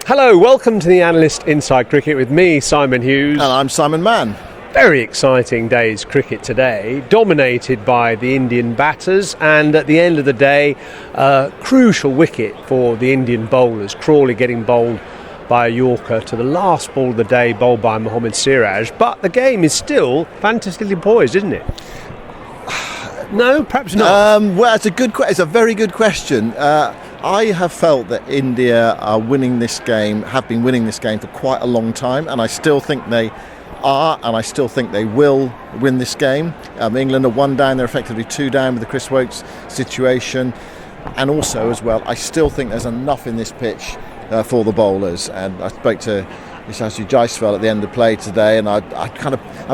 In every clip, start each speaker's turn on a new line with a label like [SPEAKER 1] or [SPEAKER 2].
[SPEAKER 1] Hello, welcome to the Analyst Inside Cricket with me, Simon Hughes.
[SPEAKER 2] And I'm Simon Mann.
[SPEAKER 1] Very exciting day's cricket today, dominated by the Indian batters, and at the end of the day, a crucial wicket for the Indian bowlers. Crawley getting bowled by a Yorker to the last ball of the day, bowled by Mohammed Siraj. But the game is still fantastically poised, isn't it? No, perhaps not.
[SPEAKER 2] Well, it's a very good question. I have felt that India are winning this game, have been winning this game for quite a long time, and I still think they are, and I still think they will win this game. England are one down, they're effectively two down with the Chris Wokes situation, and also as well, I still think there's enough in this pitch for the bowlers. And I spoke to Yashasvi Jaiswal at the end of play today, and I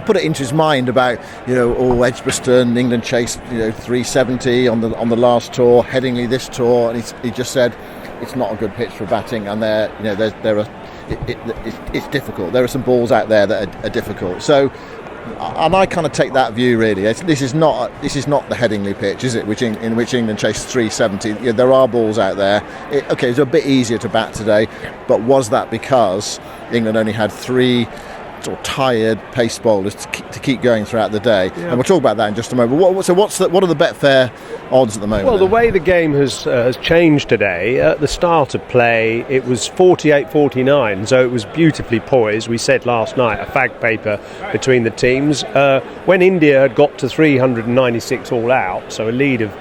[SPEAKER 2] put it into his mind about Edgbaston, England chased 370 on the last tour, Headingley this tour, and he just said it's not a good pitch for batting, and it's difficult. There are some balls out there that are difficult. So, and I kind of take that view really. This is not the Headingley pitch, is it? In which England chased 370. There are balls out there. It's a bit easier to bat today, but was that because England only had three sort of tired pace bowlers to keep going throughout the day? Yeah. And we'll talk about that in just a moment. What are the Betfair odds at the moment?
[SPEAKER 1] Well, the way the game has changed today, at the start of play, it was 48-49, so it was beautifully poised. We said last night, a fag paper between the teams. When India had got to 396 all out, so a lead of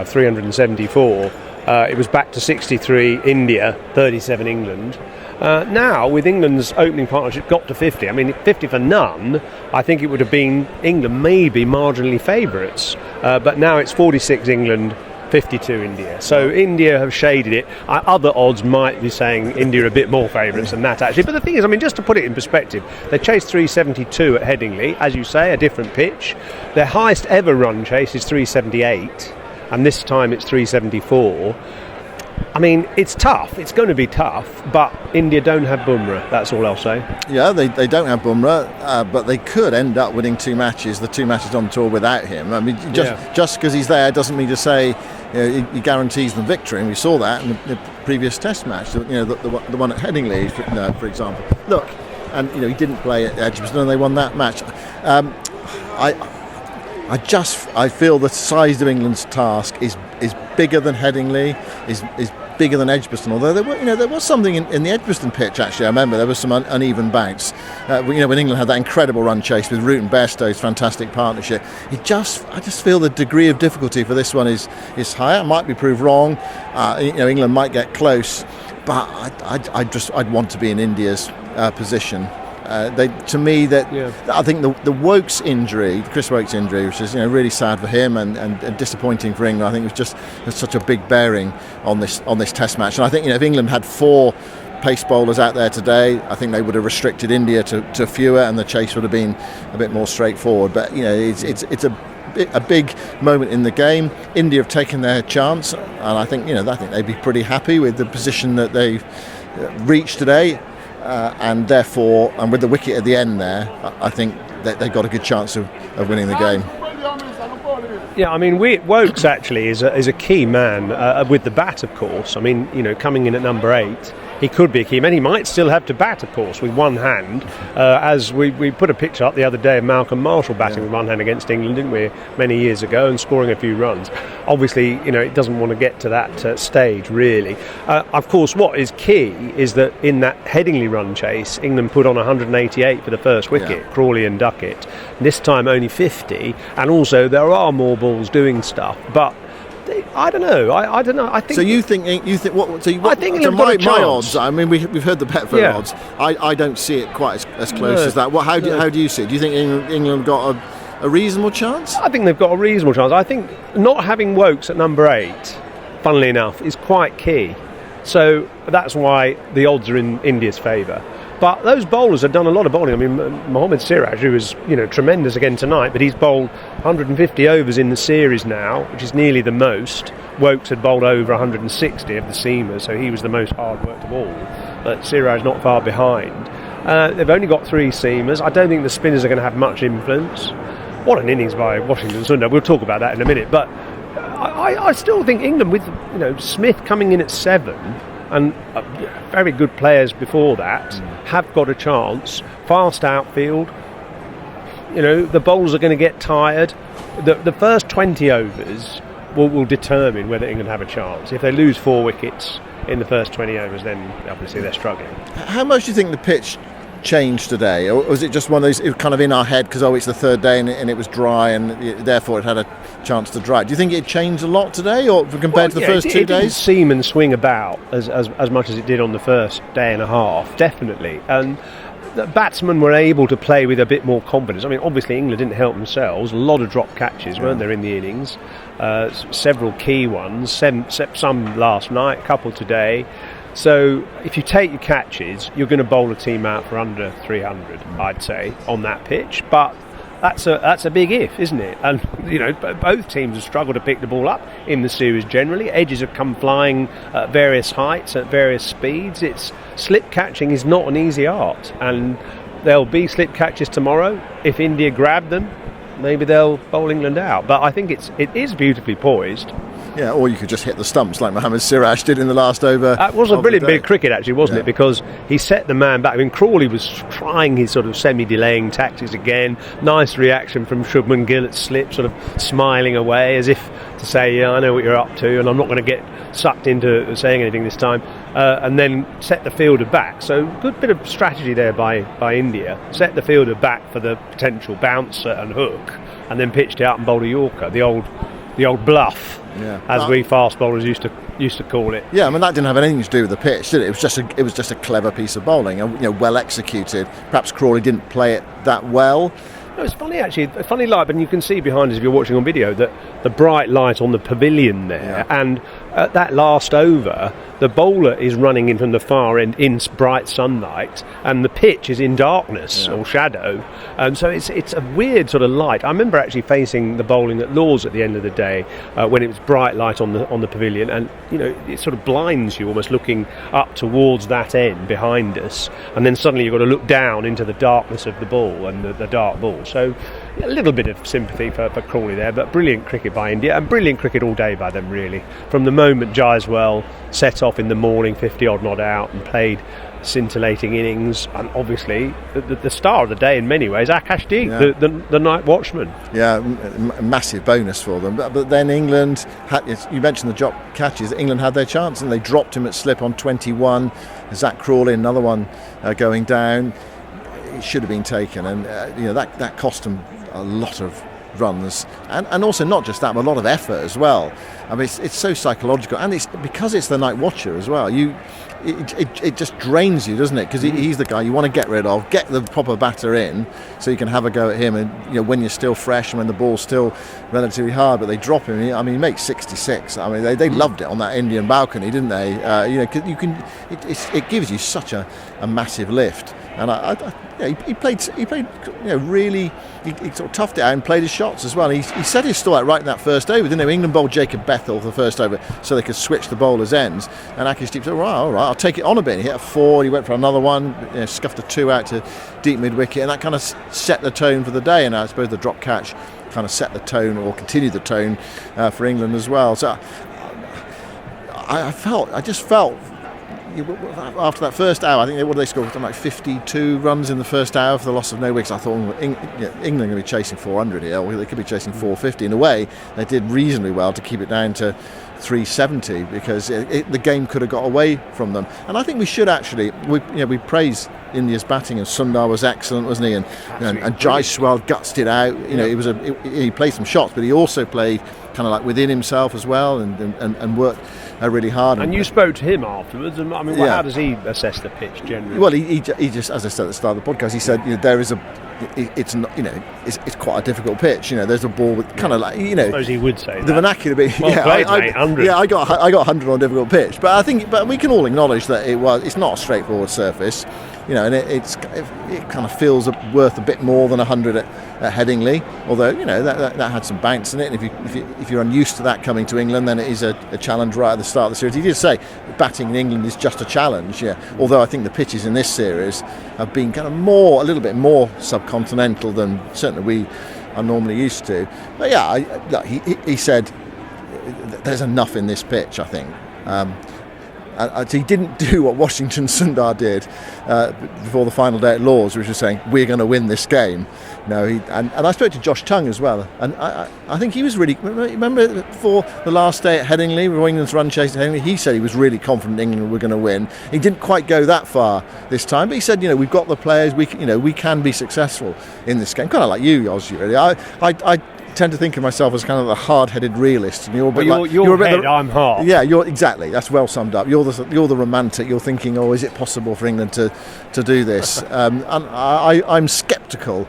[SPEAKER 1] 374, it was back to 63 India, 37 England. Now, with England's opening partnership got to 50, 50 for none, I think it would have been England maybe marginally favourites. But now it's 46 England, 52 India. So India have shaded it. Other odds might be saying India are a bit more favourites than that, actually. But the thing is, just to put it in perspective, they chased 372 at Headingley, as you say, a different pitch. Their highest ever run chase is 378, and this time it's 374. It's tough. It's going to be tough, but India don't have Bumrah. That's all I'll say. Yeah,
[SPEAKER 2] they don't have Bumrah, but they could end up winning two matches. The two matches on tour without him. Just because he's there doesn't mean to say he guarantees them victory. And we saw that in the previous Test match. The one at Headingley, for example. Look, and he didn't play at Edgbaston, and they won that match. I feel the size of England's task is bigger than Headingley, is bigger than Edgbaston. Although there was something in the Edgbaston pitch, actually. I remember there was some uneven bounce. When England had that incredible run chase with Root and Bairstow's fantastic partnership, I just feel the degree of difficulty for this one is higher. I might be proved wrong. England might get close, but I'd want to be in India's position. I think the Wokes injury, Chris Wokes injury, which is really sad for him and disappointing for England, I think has such a big bearing on this Test match. And I think if England had four pace bowlers out there today, I think they would have restricted India to fewer, and the chase would have been a bit more straightforward. But it's a big moment in the game. India have taken their chance, and I think they'd be pretty happy with the position that they've reached today. And therefore, and with the wicket at the end there, I think that they've got a good chance of winning the game.
[SPEAKER 1] Yeah, Wokes actually is a key man with the bat, of course. Coming in at number 8, he could be a key man. He might still have to bat, of course, with one hand. As we put a picture up the other day of Malcolm Marshall batting with one hand against England, didn't we, many years ago, and scoring a few runs. Obviously, it doesn't want to get to that stage, really. Of course, what is key is that in that Headingley run chase, England put on 188 for the first wicket, Crawley and Duckett. This time only 50, and also there are more balls doing stuff, but I don't know. I don't know. I think.
[SPEAKER 2] So you think what? So I think my odds. We've heard the Betfair odds. I don't see it quite as close as that. How do you see it? Do you think England got a reasonable chance?
[SPEAKER 1] I think they've got a reasonable chance. I think not having Wokes at number 8, funnily enough, is quite key. So that's why the odds are in India's favour. But those bowlers have done a lot of bowling. Mohammed Siraj, who was tremendous again tonight, but he's bowled 150 overs in the series now, which is nearly the most. Wokes had bowled over 160 of the seamers, so he was the most hard-worked of all. But Siraj not far behind. They've only got 3 seamers. I don't think the spinners are going to have much influence. What an innings by Washington Sundar. We'll talk about that in a minute. But I still think England, with Smith coming in at 7, and very good players before that have got a chance. Fast outfield. The bowlers are going to get tired. The first 20 overs will determine whether England have a chance. If they lose 4 wickets in the first 20 overs, then obviously they're struggling.
[SPEAKER 2] How much do you think the pitch changed today, or was it just one of those, it was kind of in our head because it's the third day and it was dry and therefore it had a chance to dry? Do you think it changed a lot today, or compared to the first 2 days? It didn't
[SPEAKER 1] seem and swing about as much as it did on the first day and a half, definitely. And the batsmen were able to play with a bit more confidence. I mean, obviously England didn't help themselves. A lot of drop catches, weren't there, in the innings? Several key ones, some last night, a couple today. So if you take your catches, you're going to bowl a team out for under 300, I'd say, on that pitch. But that's a big if, isn't it? And both teams have struggled to pick the ball up in the series generally. Edges have come flying at various heights, at various speeds. Slip catching is not an easy art, and there'll be slip catches tomorrow. If India grab them, maybe they'll bowl England out. But I think it is beautifully poised.
[SPEAKER 2] Yeah, or you could just hit the stumps like Mohammed Siraj did in the last over.
[SPEAKER 1] It was a brilliant bit of cricket, actually, wasn't it? Because he set the man back. I mean, Crawley was trying his sort of semi-delaying tactics again. Nice reaction from Shubman Gill at slip, sort of smiling away as if to say, yeah, I know what you're up to and I'm not going to get sucked into saying anything this time. And then set the fielder back. So good bit of strategy there by India. Set the fielder back for the potential bouncer and hook, and then pitched out and bowled a Yorker, the old bluff, as we fast bowlers used to call it.
[SPEAKER 2] Yeah, I mean, that didn't have anything to do with the pitch, did it? It was just a clever piece of bowling, and well executed. Perhaps Crawley didn't play it that well.
[SPEAKER 1] No, it's funny actually, a funny light, but you can see behind us if you're watching on video that the bright light on the pavilion there, and at that last over, the bowler is running in from the far end in bright sunlight, and the pitch is in darkness or shadow, and so it's a weird sort of light. I remember actually facing the bowling at Lord's at the end of the day when it was bright light on the pavilion, and it sort of blinds you almost looking up towards that end behind us, and then suddenly you've got to look down into the darkness of the ball and the dark ball. So a little bit of sympathy for Crawley there, but brilliant cricket by India, and brilliant cricket all day by them, really. From the moment Jaiswal set off in the morning, 50-odd not out, and played scintillating innings, and obviously the star of the day in many ways, Akashdeep, the night watchman. Yeah,
[SPEAKER 2] massive bonus for them. But then England had, you mentioned the drop catches, England had their chance and they dropped him at slip on 21. Zak Crawley, another one going down. It should have been taken, and that cost them a lot of runs, and also not just that, but a lot of effort as well. I mean, it's so psychological, and it's because it's the night watcher as well. It just drains you, doesn't it? Because he's the guy you want to get rid of, get the proper batter in, so you can have a go at him. And when you're still fresh and when the ball's still relatively hard, but they drop him. I mean, he makes 66. I mean, they loved it on that Indian balcony, didn't they? It gives you such a massive lift. And he played really. He sort of toughed it out and played his shots as well. He set his stall out right in that first over, didn't he? England bowled Jacob Bethel for the first over so they could switch the bowlers' ends. And Akashdeep said, all right, I'll take it on a bit. He hit a 4, he went for another one, scuffed a 2 out to deep mid-wicket, and that kind of set the tone for the day. And I suppose the drop catch kind of set the tone, or continued the tone for England as well. So I just felt after that first hour, I think they scored like 52 runs in the first hour for the loss of no wickets. I thought England are going to be chasing 400 here, or they could be chasing 450. In a way, they did reasonably well to keep it down to 370, because the game could have got away from them. And I think we should actually we praise India's batting, and Sundar was excellent, wasn't he? And Jaiswal gutsed it out. He played some shots, but he also played kind of like within himself as well, and worked really hard.
[SPEAKER 1] And you spoke to him afterwards, and I mean, how does he assess the pitch generally?
[SPEAKER 2] Well, he just, as I said at the start of the podcast, he said there is it's not, it's quite a difficult pitch. There's a ball with kind of like, I
[SPEAKER 1] suppose he would say
[SPEAKER 2] the
[SPEAKER 1] that.
[SPEAKER 2] Vernacular being,
[SPEAKER 1] played, mate, 100.
[SPEAKER 2] I got 100 on a difficult pitch, but we can all acknowledge that it's not a straightforward surface. And it kind of feels worth a bit more than 100 at Headingley, although that had some bounce in it. And if you're unused to that coming to England, then it is a challenge right at the start of the series. He did say batting in England is just a challenge, although I think the pitches in this series have been kind of a little bit more subcontinental than certainly we are normally used to. But he said there's enough in this pitch, I think. he didn't do what Washington Sundar did before the final day at Lord's, which was saying, we're going to win this game. No, and I spoke to Josh Tongue as well, and I think he was really, remember before the last day at Headingley, with England's run chase at Headingley, he said he was really confident England were going to win. He didn't quite go that far this time, but he said, we've got the players, we can be successful in this game. Kind of like you, Ozzy, really. I tend to think of myself as kind of a hard-headed realist, and you're a bit
[SPEAKER 1] I'm hard.
[SPEAKER 2] Yeah, you're exactly. That's well summed up. You're the romantic. You're thinking, is it possible for England to do this? And I'm sceptical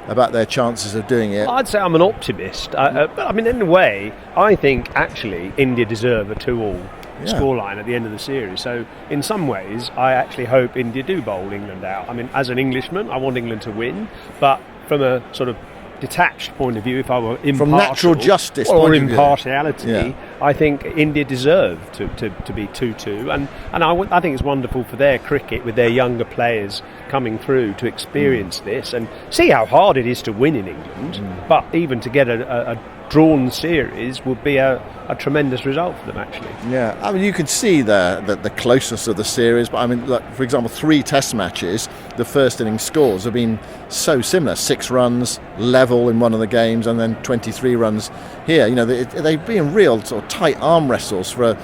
[SPEAKER 2] about their chances of doing it.
[SPEAKER 1] I'd say I'm an optimist. But I mean, in a way, I think actually India deserve a 2-2 scoreline at the end of the series. So in some ways, I actually hope India do bowl England out. I mean, as an Englishman, I want England to win, but from a sort of detached point of view, if I were impartial,
[SPEAKER 2] from natural justice
[SPEAKER 1] or impartiality, I think India deserve to be 2-2, and I think it's wonderful for their cricket with their younger players coming through to experience this and see how hard it is to win in England. But even to get a drawn series would be a tremendous result for them, actually.
[SPEAKER 2] Yeah, I mean, you can see the closeness of the series, but I mean, look, for example, 3 test matches, the first inning scores have been so similar. 6 runs, level in one of the games, and then 23 runs here. They've been real sort of tight arm wrestles for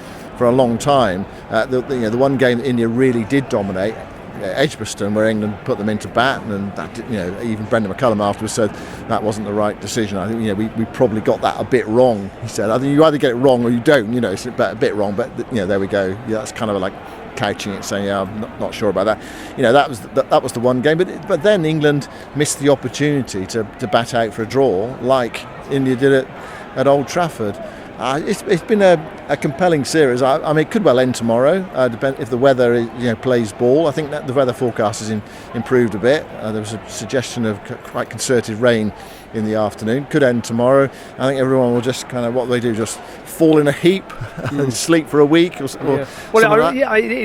[SPEAKER 2] a long time. The one game that India really did dominate, Edgbaston, where England put them into bat, and that, even Brendan McCullum afterwards said that wasn't the right decision. I think we probably got that a bit wrong. He said, I think you either get it wrong or you don't. It's a bit wrong, but there we go. Yeah, that's kind of like couching it, saying, I'm not sure about that. That was the one game, but then England missed the opportunity to bat out for a draw, like India did at Old Trafford. It's been a compelling series. I mean, it could well end tomorrow, if the weather plays ball. I think that the weather forecast has improved a bit. There was a suggestion of quite concerted rain in the afternoon. Could end tomorrow. I think everyone will just kind of, what they do, just fall in a heap and sleep for a week. It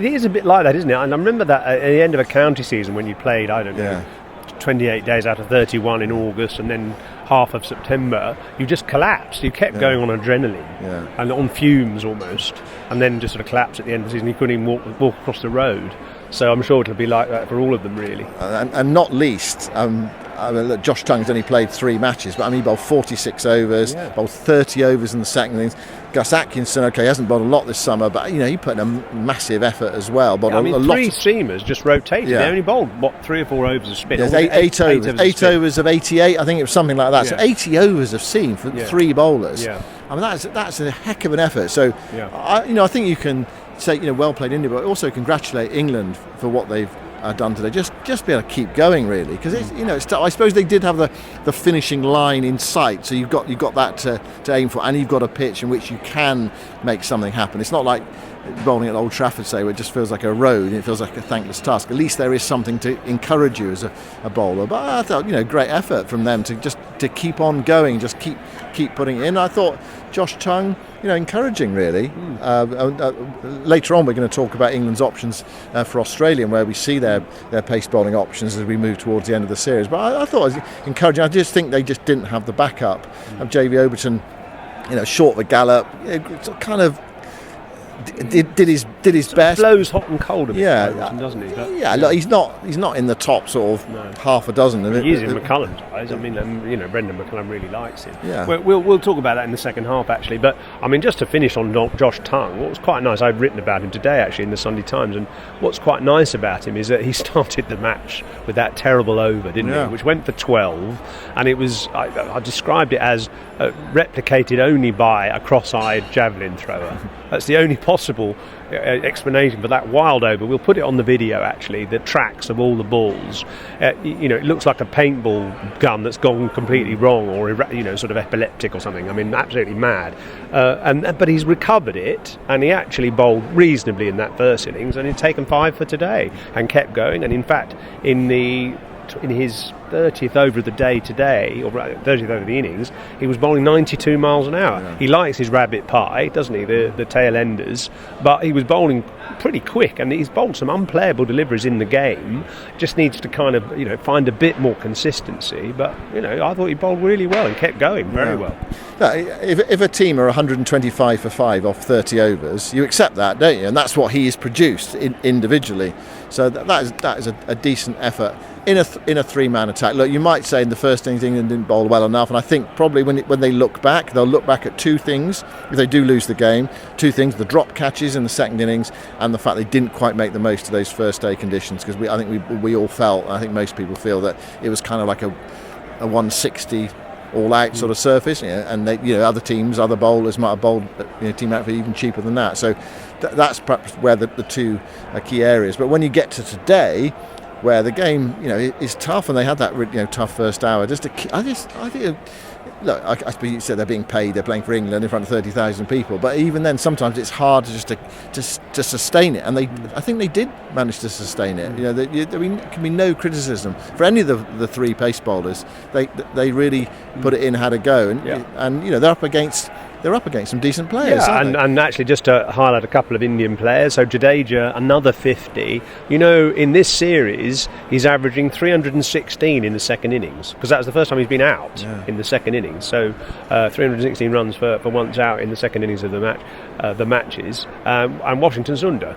[SPEAKER 1] is a bit like that, isn't it? And I remember that at the end of a county season when you played, 28 days out of 31 in August, and then half of September, you just collapsed. You kept going on adrenaline and on fumes almost, and then just sort of collapsed at the end of the season. You couldn't even walk across the road. So I'm sure it'll be like that for all of them, really.
[SPEAKER 2] And not least, look, Josh Tongue's only played 3 matches, but he bowled 46 overs, bowled 30 overs in the second innings. Gus Atkinson, hasn't bowled a lot this summer, but he put in a massive effort as well. But
[SPEAKER 1] 3 seamers just rotated. They only bowled 3 or 4 overs of spin.
[SPEAKER 2] There's 8 overs of 88. I think it was something like that. So 80 overs of seam for 3 bowlers. Yeah. I mean, that's a heck of an effort. So I think you can say well played India, but also congratulate England for what they've done today. Just be able to keep going, really, because I suppose they did have the finishing line in sight. So you've got that to aim for, and you've got a pitch in which you can make something happen. It's not like bowling at Old Trafford, say, where it just feels like a road and it feels like a thankless task. At least there is something to encourage you as a bowler. But I thought great effort from them to keep on going, just keep putting it in. I thought Josh Tongue, encouraging, really. Later on, we're going to talk about England's options for Australia, and where we see their pace bowling options as we move towards the end of the series. But I thought it was encouraging. I just think they just didn't have the backup of JV Overton, short of a gallop, kind of did his best.
[SPEAKER 1] Blows hot and cold a bit, doesn't he? But,
[SPEAKER 2] look, he's not in the top sort of half a dozen.
[SPEAKER 1] He is in McCullum's eyes. I mean, Brendan McCullum really likes him. Yeah. We'll talk about that in the second half, actually. But I mean, just to finish on Josh Tongue, what was quite nice, I've written about him today actually in the Sunday Times, and what's quite nice about him is that he started the match with that terrible over, didn't he? Which went for 12, and it was I described it as replicated only by a cross-eyed javelin thrower. That's the only possible explanation for that wild over. We'll put it on the video, actually, the tracks of all the balls. It looks like a paintball gun that's gone completely wrong, or sort of epileptic or something. I mean, absolutely mad. But he's recovered it, and he actually bowled reasonably in that first innings, and he'd taken 5 for today and kept going. And in fact, in his 30th over of the day today, or 30th over the innings, he was bowling 92 miles an hour. Yeah. He likes his rabbit pie, doesn't he, the tail enders, but he was bowling pretty quick, and he's bowled some unplayable deliveries in the game. Just needs to kind of, find a bit more consistency, but, I thought he bowled really well and kept going very well.
[SPEAKER 2] No, if a team are 125 for 5 off 30 overs, you accept that, don't you? And that's what he has produced individually. So that is a decent effort in a 3-man attack. Look, you might say in the first innings England didn't bowl well enough, and I think probably when they look back, they'll look back at 2 things. If they do lose the game, 2 things: the drop catches in the second innings, and the fact they didn't quite make the most of those first day conditions. Because I think we all felt, I think most people feel, that it was kind of like a 160 all-out sort of surface, and they, other teams, other bowlers might have bowled team out for even cheaper than that. So that's perhaps where the 2 key areas. But when you get to today, where the game is tough, and they had that tough first hour, I think. Look, I suppose you said they're being paid, they're playing for England in front of 30,000 people, but even then sometimes it's hard to sustain it, and I think they did manage to sustain it. There can be no criticism for any of the 3 pace bowlers. They really put it in, had a go, and they're up against some decent players.
[SPEAKER 1] Yeah, and actually, just to highlight a couple of Indian players, so Jadeja, another 50. In this series, he's averaging 316 in the second innings, because that was the first time he's been out in the second innings. So 316 runs for once out in the second innings of the matches. And Washington Sundar,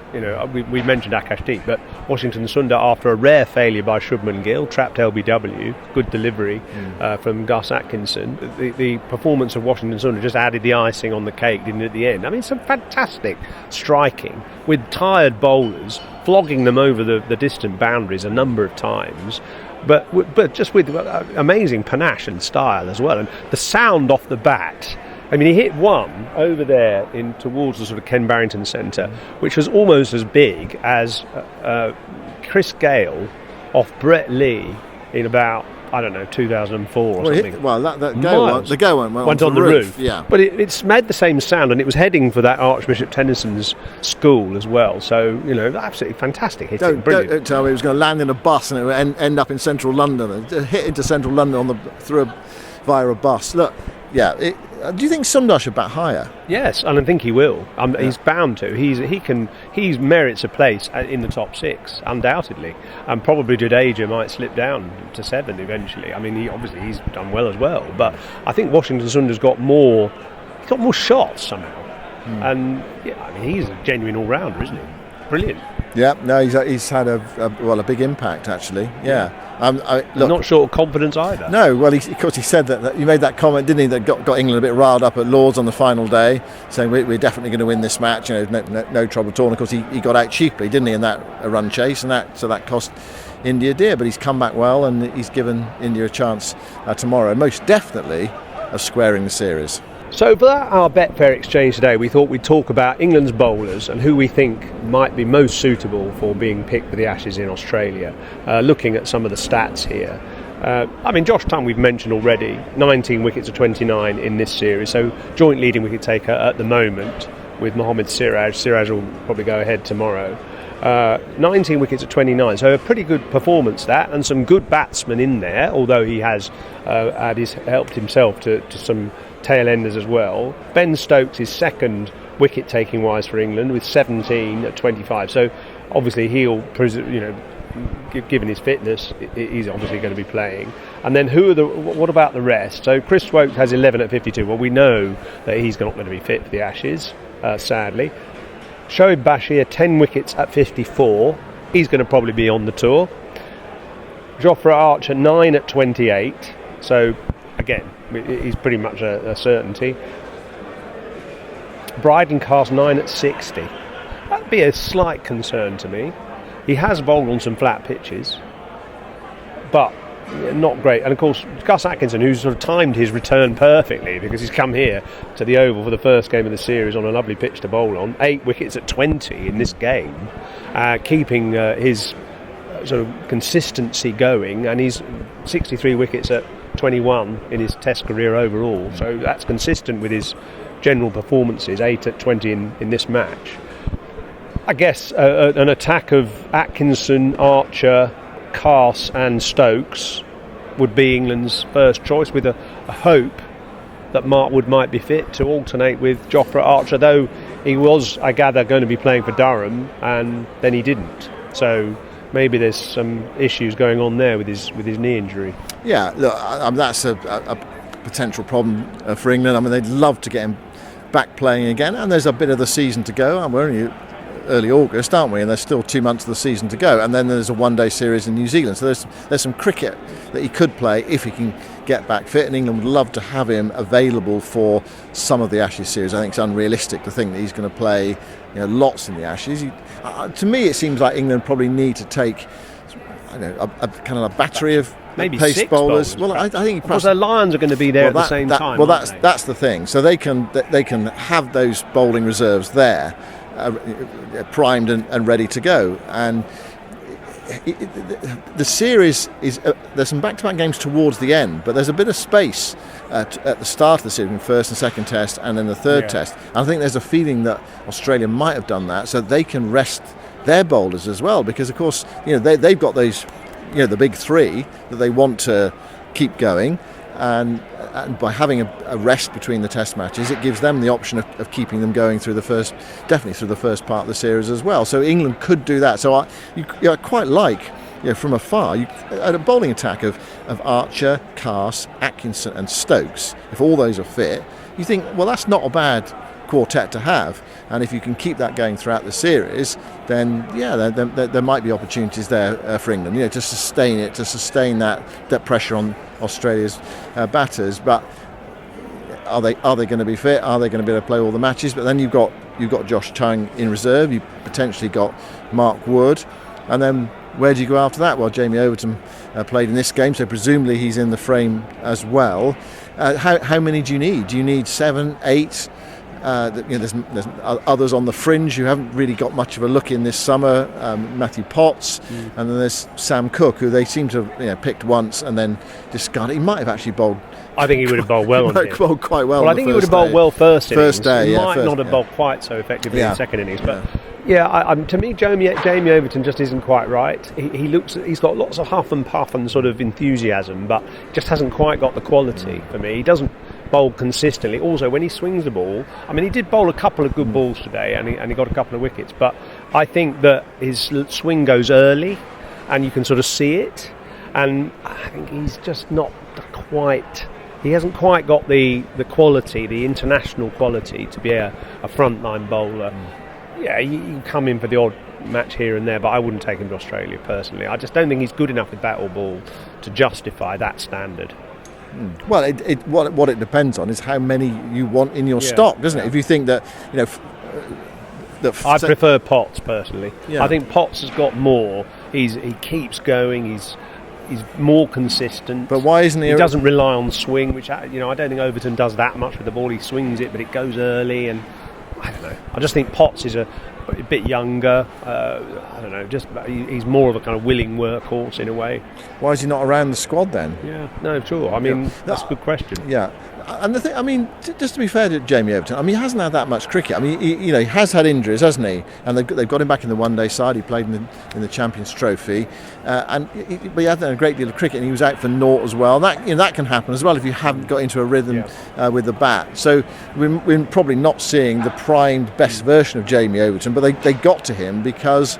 [SPEAKER 1] we mentioned Akashdeep, but Washington Sundar, after a rare failure by Shubman Gill, trapped LBW, good delivery from Gus Atkinson. The performance of Washington Sundar just added the icing on the cake, didn't it, at the end? I mean, some fantastic striking with tired bowlers, flogging them over the distant boundaries a number of times, but just with amazing panache and style as well. And the sound off the bat, I mean, he hit one over there towards the sort of Ken Barrington Centre, which was almost as big as Chris Gale off Brett Lee in about, 2004 or something.
[SPEAKER 2] The go one went
[SPEAKER 1] on the roof.
[SPEAKER 2] Yeah.
[SPEAKER 1] But it's made the same sound, and it was heading for that Archbishop Tennyson's school as well. So, absolutely fantastic hitting.
[SPEAKER 2] Don't tell me it was going to land in a bus and it would end up in central London, hit into central London via a bus. Look, do you think Sundar should bat higher?
[SPEAKER 1] Yes, and I think he will. He's bound to. He merits a place in the top 6, undoubtedly, and probably Jadeja might slip down to 7 eventually. I mean, he's done well as well, but I think Washington Sundar's got more shots somehow, and he's a genuine all-rounder, isn't he? Brilliant.
[SPEAKER 2] Yeah, no, he's had a big impact actually. Yeah.
[SPEAKER 1] I'm not short of confidence either.
[SPEAKER 2] No, well, of course he said that he made that comment, didn't he, that got England a bit riled up at Lords on the final day, saying we're definitely going to win this match, no trouble at all. And of course he got out cheaply, didn't he, in that run chase, and that cost India dear. But he's come back well, and he's given India a chance tomorrow, most definitely, of squaring the series.
[SPEAKER 1] So for our Betfair exchange today, we thought we'd talk about England's bowlers and who we think might be most suitable for being picked for the Ashes in Australia, looking at some of the stats here. Josh Tunn we've mentioned already, 19 wickets to 29 in this series, so joint leading wicket taker at the moment with Mohammed Siraj. Siraj will probably go ahead tomorrow. 19 wickets at 29, so a pretty good performance that, and some good batsmen in there, although he has helped himself to some tail enders as well. Ben Stokes is second wicket taking wise for England with 17 at 25, so obviously he'll, given his fitness, he's obviously going to be playing. And then what about the rest? So Chris Stokes has 11 at 52. Well, we know that he's not going to be fit for the Ashes, sadly. Shoaib Bashir, 10 wickets at 54. He's going to probably be on the tour. Jofra Archer, 9 at 28. So, again, he's pretty much a certainty. Bryden Cast, 9 at 60. That'd be a slight concern to me. He has bowled on some flat pitches, but not great. And of course, Gus Atkinson, who's sort of timed his return perfectly because he's come here to the Oval for the first game of the series on a lovely pitch to bowl on. 8 wickets at 20 in this game, keeping his sort of consistency going, and he's 63 wickets at 21 in his Test career overall. So that's consistent with his general performances, 8 at 20 in this match. I guess an attack of Atkinson, Archer, Carse and Stokes would be England's first choice, with a hope that Mark Wood might be fit to alternate with Jofra Archer, though he was, I gather, going to be playing for Durham, and then he didn't. So maybe there's some issues going on there with his knee injury.
[SPEAKER 2] Yeah, look, that's a potential problem for England. I mean, they'd love to get him back playing again, and there's a bit of the season to go, and we're only early August, aren't we? And there's still 2 months of the season to go, and then there's a one-day series in New Zealand. So there's some cricket that he could play if he can get back fit, and England would love to have him available for some of the Ashes series. I think it's unrealistic to think that he's going to play, lots in the Ashes. To me, it seems like England probably need to take, a kind of a battery of
[SPEAKER 1] maybe
[SPEAKER 2] pace
[SPEAKER 1] six
[SPEAKER 2] bowlers. Well, I think
[SPEAKER 1] because their Lions are going to be there at the same time.
[SPEAKER 2] Well, that's the thing. So they can have those bowling reserves there, primed and ready to go. And the series is there's some back-to-back games towards the end, but there's a bit of space at the start of the series, first and second test, and then the third test. And I think there's a feeling that Australia might have done that so they can rest their bowlers as well, because of course they've got those the big three that they want to keep going, and by having a rest between the test matches, it gives them the option of keeping them going through the first part of the series as well. So England could do that. So I quite like, from afar, at a bowling attack of Archer, Carse, Atkinson and Stokes, if all those are fit, you think, well, that's not a bad quartet to have, and if you can keep that going throughout the series, then there might be opportunities there for England, to sustain that pressure on Australia's batters. But are they going to be fit? Are they going to be able to play all the matches? But then you've got Josh Tongue in reserve. You've potentially got Mark Wood, and then where do you go after that? Well, Jamie Overton played in this game, so presumably he's in the frame as well. How many do you need? Do you need 7, 8? There's others on the fringe who haven't really got much of a look in this summer. Matthew Potts, and then there's Sam Cook, who they seem to have picked once and then discarded. He might have actually bowled.
[SPEAKER 1] I think he would have bowled well.
[SPEAKER 2] Bowled quite well.
[SPEAKER 1] Well, I think he would have bowled well first
[SPEAKER 2] day.
[SPEAKER 1] He might not have bowled quite so effectively in the second innings, but. To me, Jamie Overton just isn't quite right. He's got lots of huff and puff and sort of enthusiasm, but just hasn't quite got the quality for me. He doesn't bowl consistently. Also, when he swings the ball, he did bowl a couple of good balls today, and he got a couple of wickets. But I think that his swing goes early, and you can sort of see it. And I think he's just not quite. He hasn't quite got the quality, the international quality, to be a frontline bowler. Yeah, you can come in for the odd match here and there, but I wouldn't take him to Australia personally. I just don't think he's good enough with bat or ball to justify that standard.
[SPEAKER 2] Well, what it depends on is how many you want in your stock, doesn't it? If you think that,
[SPEAKER 1] I prefer Potts personally. Yeah. I think Potts has got more. He keeps going. He's more consistent.
[SPEAKER 2] But why isn't he?
[SPEAKER 1] He doesn't rely on swing, which I don't think Overton does that much with the ball. He swings it, but it goes early, and I don't know. I just think Potts is a bit younger. I don't know. Just he's more of a kind of willing workhorse in a way.
[SPEAKER 2] Why is he not around the squad then?
[SPEAKER 1] Yeah, no, sure. That's a good question.
[SPEAKER 2] Yeah, and the thing, just to be fair to Jamie Overton, he hasn't had that much cricket. He has had injuries, hasn't he? And they've got him back in the one-day side. He played in the Champions Trophy, but he hasn't had a great deal of cricket, and he was out for naught as well. That can happen as well if you haven't got into a rhythm with the bat. So we're probably not seeing the primed best version of Jamie Overton, but they got to him because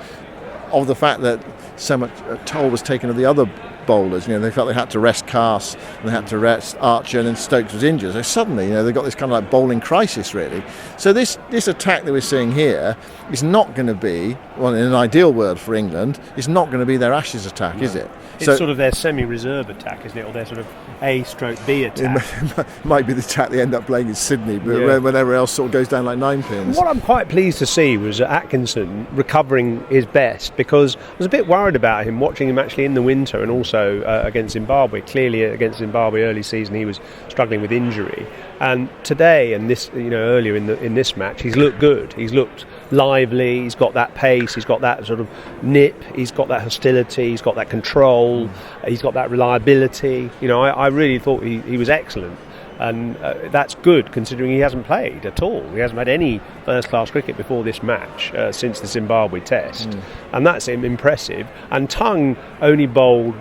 [SPEAKER 2] of the fact that so much toll was taken of the other bowlers. They felt they had to rest Carse and they had to rest Archer, and then Stokes was injured. So suddenly, they've got this kind of like bowling crisis, really. So this attack that we're seeing here is not going to be, well, in an ideal world for England, it's not going to be their Ashes attack, is it?
[SPEAKER 1] It's sort of their semi-reserve attack, isn't it? Or their sort of A/B attack.
[SPEAKER 2] It might be the attack they end up playing in Sydney, but whenever else sort of goes down like 9 pins.
[SPEAKER 1] What I'm quite pleased to see was Atkinson recovering his best, because I was a bit worried about him, watching him actually in the winter and also against Zimbabwe. Clearly against Zimbabwe early season he was struggling with injury, and today and this earlier in this match he's looked good. He's looked lively, he's got that pace, he's got that sort of nip, he's got that hostility, he's got that control, he's got that reliability. I really thought he was excellent, and that's good considering he hasn't played at all. He hasn't had any first-class cricket before this match since the Zimbabwe Test, and that's impressive. And Tongue only bowled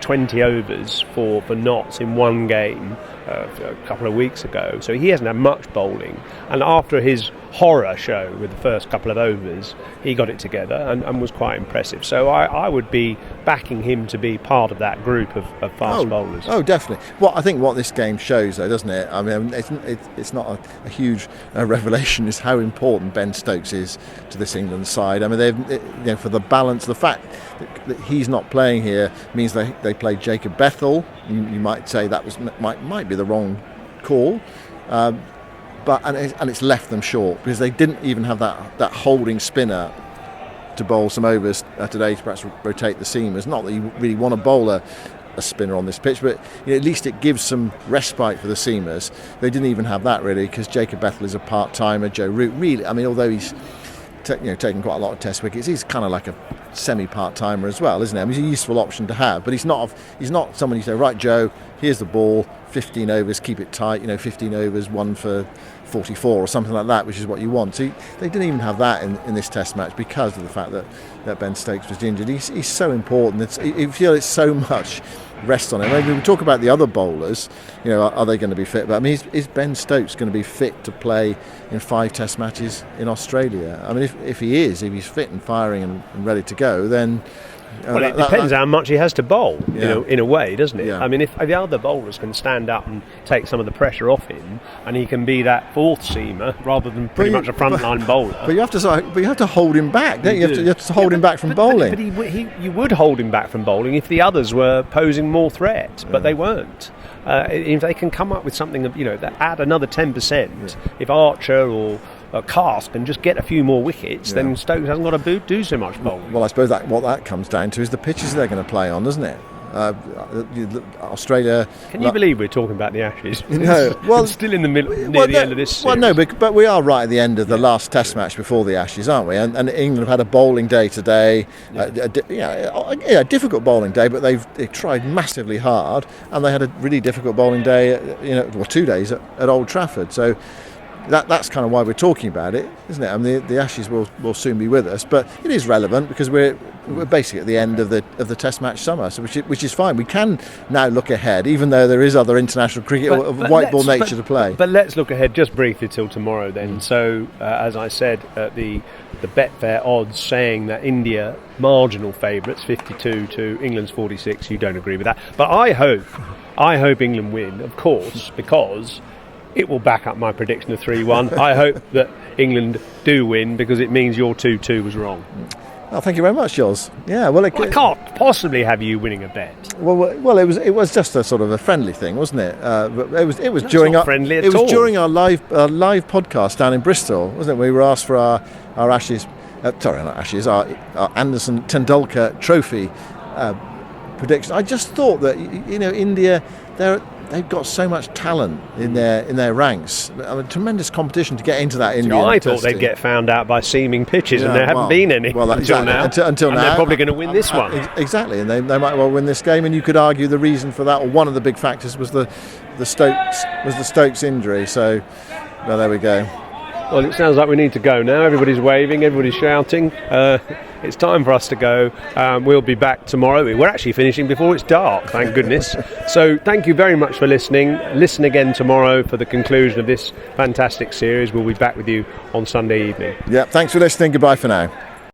[SPEAKER 1] 20 overs for Notts in one game a couple of weeks ago, so he hasn't had much bowling. And after his horror show with the first couple of overs, he got it together and was quite impressive. So I would be backing him to be part of that group of fast bowlers.
[SPEAKER 2] Oh, definitely. Well, I think what this game shows, though, doesn't it? I mean, it's not a huge revelation is how important Ben Stokes is to this England side. I mean, for the balance, the fact that he's not playing here means they played Jacob Bethel. You might say that might be the wrong call. But it's left them short because they didn't even have that holding spinner to bowl some overs today to perhaps rotate the seamers. Not that you really want to bowl a spinner on this pitch, but at least it gives some respite for the seamers. They didn't even have that really because Jacob Bethel is a part-timer. Joe Root, really, I mean, although he's taken quite a lot of test wickets, he's kind of like a semi-part-timer as well, isn't he? I mean, he's a useful option to have, but he's not someone you say, right, Joe, here's the ball, 15 overs, keep it tight, 15 overs, 1 for 44 or something like that, which is what you want. So they didn't even have that in this test match because of the fact that Ben Stokes was injured. He's so important. You feel it's so much rest on him. I mean, we talk about the other bowlers, are they going to be fit? But I mean, is Ben Stokes going to be fit to play in 5 test matches in Australia? I mean, if he's fit and firing and ready to go, then
[SPEAKER 1] it depends how much he has to bowl,
[SPEAKER 2] Yeah.
[SPEAKER 1] In a way, doesn't it?
[SPEAKER 2] Yeah.
[SPEAKER 1] I mean, if the other bowlers can stand up and take some of the pressure off him, and he can be that fourth seamer rather than pretty much a frontline bowler.
[SPEAKER 2] But you have to hold him back, don't you? You have to hold him back from bowling.
[SPEAKER 1] But you would hold him back from bowling if the others were posing more threat, but they weren't. If they can come up with something that add another 10%, if Archer or Cast can just get a few more wickets, then Stokes hasn't got to do so much bowling.
[SPEAKER 2] Well, I suppose what that comes down to is the pitches they're going to play on, doesn't it? Australia.
[SPEAKER 1] Can you believe we're talking about the Ashes?
[SPEAKER 2] No, well,
[SPEAKER 1] it's still in the middle, near the end of this series.
[SPEAKER 2] Well, no, but we are right at the end of the last Test match before the Ashes, aren't we? And England have had a bowling day today, a difficult bowling day, but they've tried massively hard, and they had a really difficult bowling day, 2 days at Old Trafford. So. That's kind of why we're talking about it, isn't it? I mean, the Ashes will soon be with us, but it is relevant because we're basically at the end of the Test match summer, so which is fine. We can now look ahead, even though there is other international cricket of white ball nature to play.
[SPEAKER 1] But let's look ahead just briefly till tomorrow then. So, as I said, the Betfair odds saying that India marginal favourites, 52 to England's 46. You don't agree with that, but I hope England win, of course, because it will back up my prediction of 3-1. I hope that England do win because it means your 2-2 was wrong.
[SPEAKER 2] Oh, thank you very much, Jules. Yeah, well,
[SPEAKER 1] I can't possibly have you winning a bet.
[SPEAKER 2] Well, it was just a sort of a friendly thing, wasn't it? It was
[SPEAKER 1] That's
[SPEAKER 2] during
[SPEAKER 1] not
[SPEAKER 2] our
[SPEAKER 1] friendly at
[SPEAKER 2] it was
[SPEAKER 1] all.
[SPEAKER 2] during our live podcast down in Bristol, wasn't it? We were asked for our Ashes, not Ashes, our Anderson Tendulkar Trophy prediction. I just thought that India, they've got so much talent in their ranks. I mean, tremendous competition to get into that Indian.
[SPEAKER 1] I thought they'd get found out by seaming pitches, and there haven't been any until now.
[SPEAKER 2] Until now,
[SPEAKER 1] they're probably going to win this one.
[SPEAKER 2] Exactly, and they might well win this game. And you could argue the reason for that, or one of the big factors, was the Stokes injury. So, well, there we go.
[SPEAKER 1] Well, it sounds like we need to go now. Everybody's waving, everybody's shouting. It's time for us to go. We'll be back tomorrow. We're actually finishing before it's dark, thank goodness. So thank you very much for listening. Listen again tomorrow for the conclusion of this fantastic series. We'll be back with you on Sunday evening.
[SPEAKER 2] Yeah, thanks for listening. Goodbye for now.